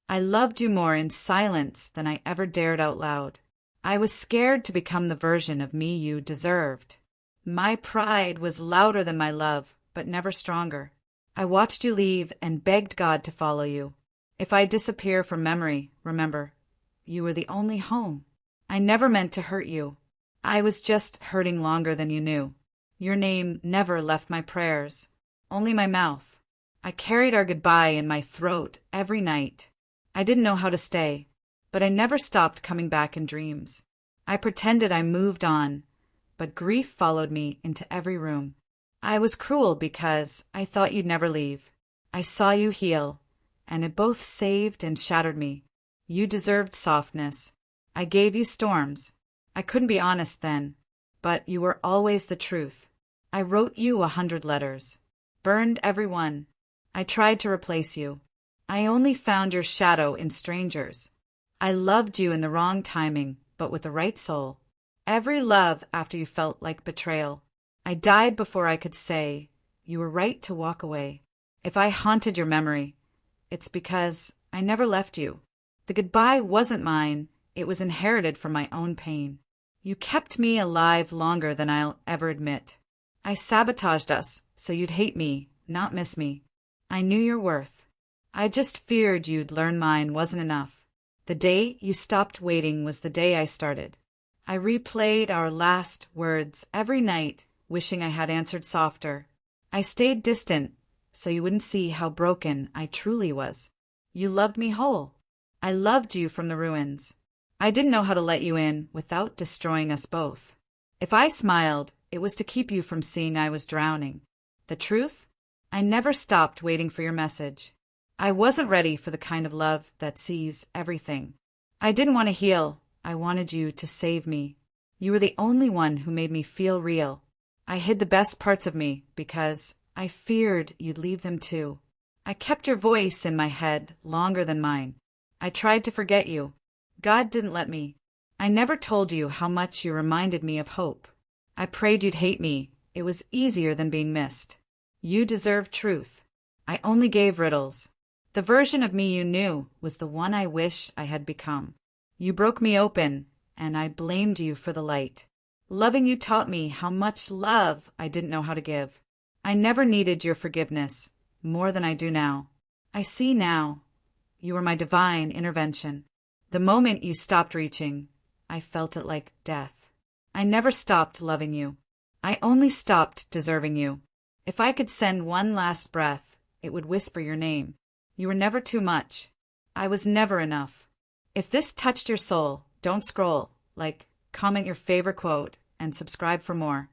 I loved you more in silence than I ever dared out loud. I was scared to become the version of me you deserved. My pride was louder than my love, but never stronger. I watched you leave and begged God to follow you. If I disappear from memory, remember, you were the only home. I never meant to hurt you. I was just hurting longer than you knew. Your name never left my prayers, only my mouth. I carried our goodbye in my throat every night. I didn't know how to stay, but I never stopped coming back in dreams. I pretended I moved on, but grief followed me into every room. I was cruel because I thought you'd never leave. I saw you heal, and it both saved and shattered me. You deserved softness. I gave you storms. I couldn't be honest then, but you were always the truth. I wrote you 100 letters, burned every one. I tried to replace you. I only found your shadow in strangers. I loved you in the wrong timing, but with the right soul. Every love after you felt like betrayal. I died before I could say, you were right to walk away. If I haunted your memory, it's because I never left you. The goodbye wasn't mine, it was inherited from my own pain. You kept me alive longer than I'll ever admit. I sabotaged us so you'd hate me, not miss me. I knew your worth. I just feared you'd learn mine wasn't enough. The day you stopped waiting was the day I started. I replayed our last words every night, wishing I had answered softer. I stayed distant so you wouldn't see how broken I truly was. You loved me whole. I loved you from the ruins. I didn't know how to let you in without destroying us both. If I smiled, it was to keep you from seeing I was drowning. The truth? I never stopped waiting for your message. I wasn't ready for the kind of love that sees everything. I didn't want to heal. I wanted you to save me. You were the only one who made me feel real. I hid the best parts of me because I feared you'd leave them too. I kept your voice in my head longer than mine. I tried to forget you. God didn't let me. I never told you how much you reminded me of hope. I prayed you'd hate me. It was easier than being missed. You deserved truth. I only gave riddles. The version of me you knew was the one I wish I had become. You broke me open, and I blamed you for the light. Loving you taught me how much love I didn't know how to give. I never needed your forgiveness, more than I do now. I see now. You were my divine intervention. The moment you stopped reaching, I felt it like death. I never stopped loving you. I only stopped deserving you. If I could send one last breath, it would whisper your name. You were never too much. I was never enough. If this touched your soul, don't scroll. Comment your favorite quote and subscribe for more.